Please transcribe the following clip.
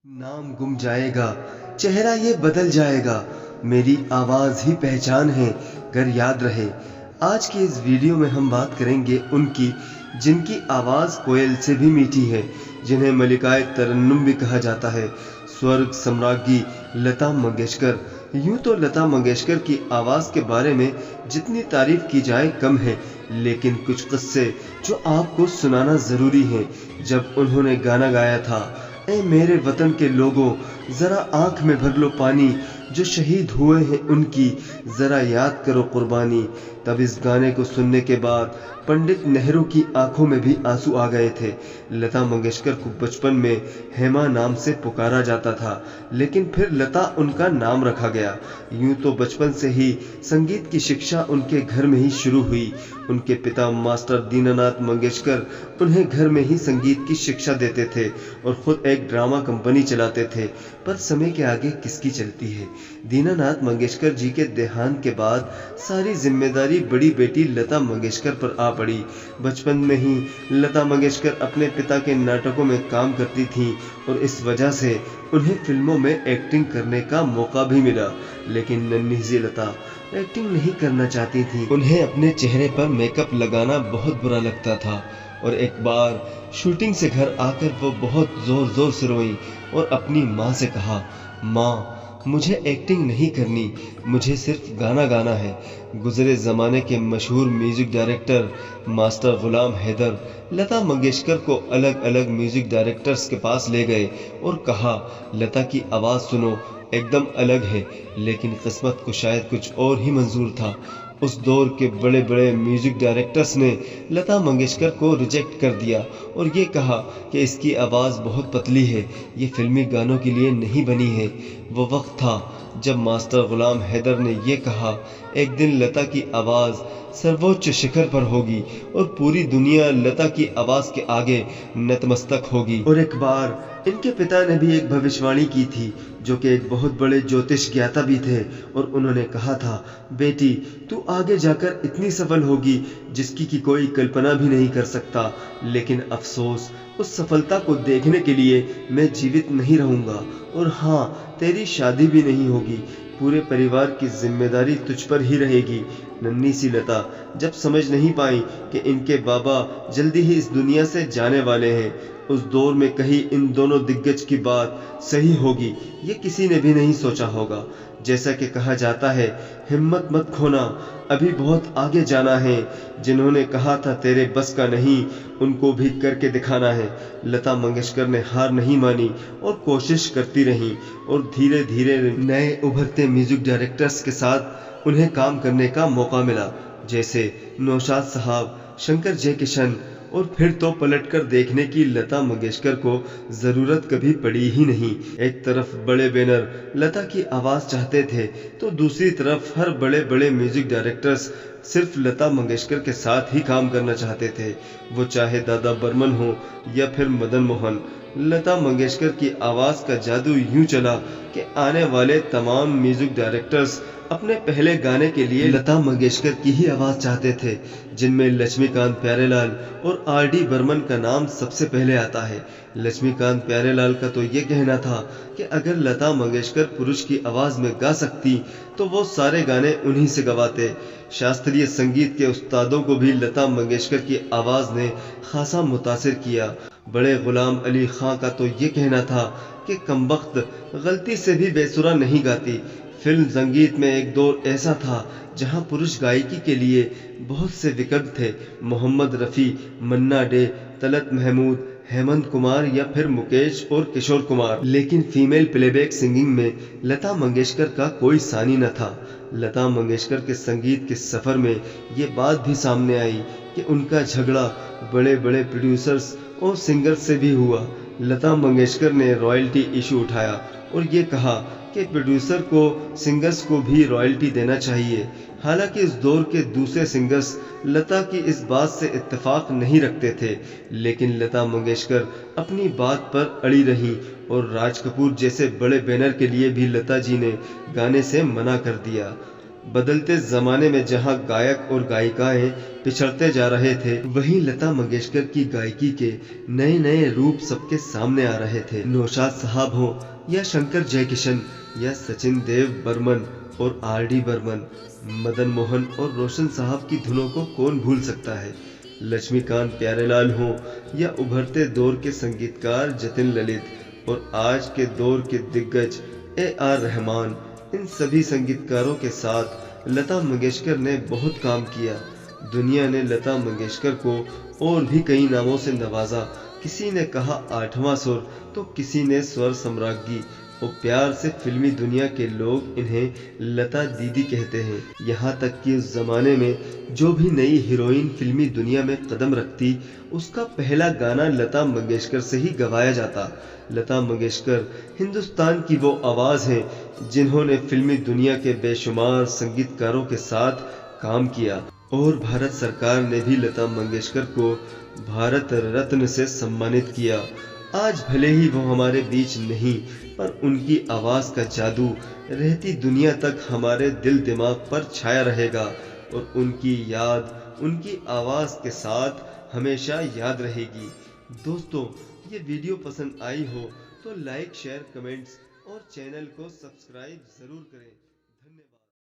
नाम गुम जाएगा, चेहरा ये बदल जाएगा, मेरी आवाज़ ही पहचान है, कर याद रहे। आज के इस वीडियो में हम बात करेंगे उनकी जिनकी आवाज़ कोयल से भी मीठी है, जिन्हें मलिकाए तरन्नुम भी कहा जाता है, स्वर्ग सम्राज्ञी लता मंगेशकर। यूं तो लता मंगेशकर की आवाज़ के बारे में जितनी तारीफ की जाए कम है, लेकिन कुछ किस्से जो आपको सुनाना ज़रूरी है। जब उन्होंने गाना गाया था, ऐ मेरे वतन के लोगों ज़रा आँख में भर लो पानी, जो शहीद हुए हैं उनकी ज़रा याद करो कुर्बानी। तब इस गाने को सुनने के बाद पंडित नेहरू की आंखों में भी आंसू आ गए थे। लता मंगेशकर को बचपन में हेमा नाम से पुकारा जाता था, लेकिन फिर लता उनका नाम रखा गया। यूं तो बचपन से ही संगीत की शिक्षा उनके घर में ही शुरू हुई। उनके पिता मास्टर दीनानाथ मंगेशकर उन्हें घर में ही संगीत की शिक्षा देते थे और खुद एक ड्रामा कंपनी चलाते थे। पर समय के आगे किसकी चलती है। दीनानाथ मंगेशकर जी के देहांत के बाद सारी जिम्मेदारी बड़ी बेटी लता मंगेशकर पर आ पड़ी। बचपन में ही लता मंगेशकर अपने पिता के नाटकों में काम करती थीं और इस वजह से उन्हें फिल्मों में एक्टिंग करने का मौका भी मिला। लेकिन नन्ही सी लता एक्टिंग नहीं करना चाहती थी। उन्हें अपने चेहरे पर मेकअप लगाना बहुत बुरा लगता था और एक बार शूटिंग से घर आकर वो बहुत जोर जोर से रोई और अपनी माँ से कहा, माँ मुझे एक्टिंग नहीं करनी, मुझे सिर्फ गाना गाना है। गुजरे ज़माने के मशहूर म्यूज़िक डायरेक्टर मास्टर गुलाम हैदर लता मंगेशकर को अलग अलग म्यूज़िक डायरेक्टर्स के पास ले गए और कहा, लता की आवाज़ सुनो, एकदम अलग है। लेकिन किस्मत को शायद कुछ और ही मंजूर था। उस दौर के बड़े बड़े म्यूज़िक डायरेक्टर्स ने लता मंगेशकर को रिजेक्ट कर दिया और ये कहा कि इसकी आवाज़ बहुत पतली है, ये फिल्मी गानों के लिए नहीं बनी है। वो वक्त था जब मास्टर गुलाम हैदर ने ये कहा, एक दिन लता की आवाज़ सर्वोच्च शिखर पर होगी और पूरी दुनिया लता की आवाज़ के आगे नतमस्तक होगी। और एक बार इनके पिता ने भी एक भविष्यवाणी की थी, जो कि एक बहुत बड़े ज्योतिष ज्ञाता भी थे, और उन्होंने कहा था, बेटी तू आगे जाकर इतनी सफल होगी जिसकी की कोई कल्पना भी नहीं कर सकता। लेकिन अफसोस, उस सफलता को देखने के लिए मैं जीवित नहीं रहूंगा, और हाँ, तेरी शादी भी नहीं होगी, पूरे परिवार की जिम्मेदारी तुझ पर ही रहेगी। नन्ही सी लता जब समझ नहीं पाई कि इनके बाबा जल्दी ही इस दुनिया से जाने वाले हैं, उस दौर में कहीं इन दोनों दिग्गज की बात सही होगी, ये किसी ने भी नहीं सोचा होगा। जैसा कि कहा जाता है, हिम्मत मत खोना, अभी बहुत आगे जाना है। जिन्होंने कहा था तेरे बस का नहीं, उनको भी करके दिखाना है। लता मंगेशकर ने हार नहीं मानी और कोशिश करती रहीं, और धीरे धीरे नए उभरते म्यूजिक डायरेक्टर्स के साथ उन्हें काम करने का मौका मिला, जैसे नौशाद साहब, शंकर जयकिशन। और फिर तो पलटकर देखने की लता मंगेशकर को ज़रूरत कभी पड़ी ही नहीं। एक तरफ बड़े बैनर लता की आवाज़ चाहते थे, तो दूसरी तरफ हर बड़े बड़े म्यूज़िक डायरेक्टर्स सिर्फ लता मंगेशकर के साथ ही काम करना चाहते थे, वो चाहे दादा बर्मन हो या फिर मदन मोहन। लता मंगेशकर की आवाज़ का जादू यूं चला कि आने वाले तमाम म्यूज़िक डायरेक्टर्स अपने पहले गाने के लिए लता मंगेशकर की ही आवाज़ चाहते थे, जिनमें लक्ष्मीकांत प्यारेलाल और आर.डी. बर्मन का नाम सबसे पहले आता है। लक्ष्मीकांत प्यारेलाल का तो ये कहना था कि अगर लता मंगेशकर पुरुष की आवाज़ में गा सकती तो वो सारे गाने उन्हीं से गवाते। शास्त्रीय संगीत के उस्तादों को भी लता मंगेशकर की आवाज़ ने खासा मुतासिर किया। बड़े गुलाम अली खां का तो ये कहना था कि कमबख्त गलती से भी बेसुरा नहीं गाती। फिल्म संगीत में एक दौर ऐसा था जहां पुरुष गायकी के लिए बहुत से विकल्प थे, मोहम्मद रफ़ी, मन्ना डे, तलत महमूद, हेमंत कुमार या फिर मुकेश और किशोर कुमार। लेकिन फीमेल प्लेबैक सिंगिंग में लता मंगेशकर का कोई सानी न था। लता मंगेशकर के संगीत के सफ़र में ये बात भी सामने आई कि उनका झगड़ा बड़े बड़े प्रोड्यूसर्स और सिंगर्स से भी हुआ। लता मंगेशकर ने रॉयल्टी इशू उठाया और ये कहा कि प्रोड्यूसर को सिंगर्स को भी रॉयल्टी देना चाहिए। हालांकि इस दौर के दूसरे सिंगर्स लता की इस बात से इत्तेफाक नहीं रखते थे, लेकिन लता मंगेशकर अपनी बात पर अड़ी रहीं और राज कपूर जैसे बड़े बैनर के लिए भी लता जी ने गाने से मना कर दिया। बदलते जमाने में जहां गायक और गायिकाएं पिछड़ते जा रहे थे, वहीं लता मंगेशकर की गायकी के नए नए रूप सबके सामने आ रहे थे। नौशाद साहब हो या शंकर जयकिशन या सचिन देव बर्मन और आर.डी. बर्मन, मदन मोहन और रोशन साहब की धुनों को कौन भूल सकता है। लक्ष्मीकांत प्यारेलाल हो या उभरते दौर के संगीतकार जतिन ललित और आज के दौर के दिग्गज ए.आर. रहमान, इन सभी संगीतकारों के साथ लता मंगेशकर ने बहुत काम किया। दुनिया ने लता मंगेशकर को और भी कई नामों से नवाजा। किसी ने कहा आठवां सुर तो किसी ने स्वर सम्राज्ञी, और प्यार से फिल्मी दुनिया के लोग इन्हें लता दीदी कहते हैं। यहाँ तक कि उस जमाने में जो भी नई हीरोइन फिल्मी दुनिया में कदम रखती, उसका पहला गाना लता मंगेशकर से ही गवाया जाता। लता मंगेशकर हिंदुस्तान की वो आवाज़ हैं जिन्होंने फिल्मी दुनिया के बेशुमार संगीतकारों के साथ काम किया, और भारत सरकार ने भी लता मंगेशकर को भारत रत्न से सम्मानित किया। आज भले ही वो हमारे बीच नहीं, पर उनकी आवाज़ का जादू रहती दुनिया तक हमारे दिल दिमाग पर छाया रहेगा, और उनकी याद उनकी आवाज़ के साथ हमेशा याद रहेगी। दोस्तों, ये वीडियो पसंद आई हो तो लाइक, शेयर, कमेंट्स और चैनल को सब्सक्राइब ज़रूर करें।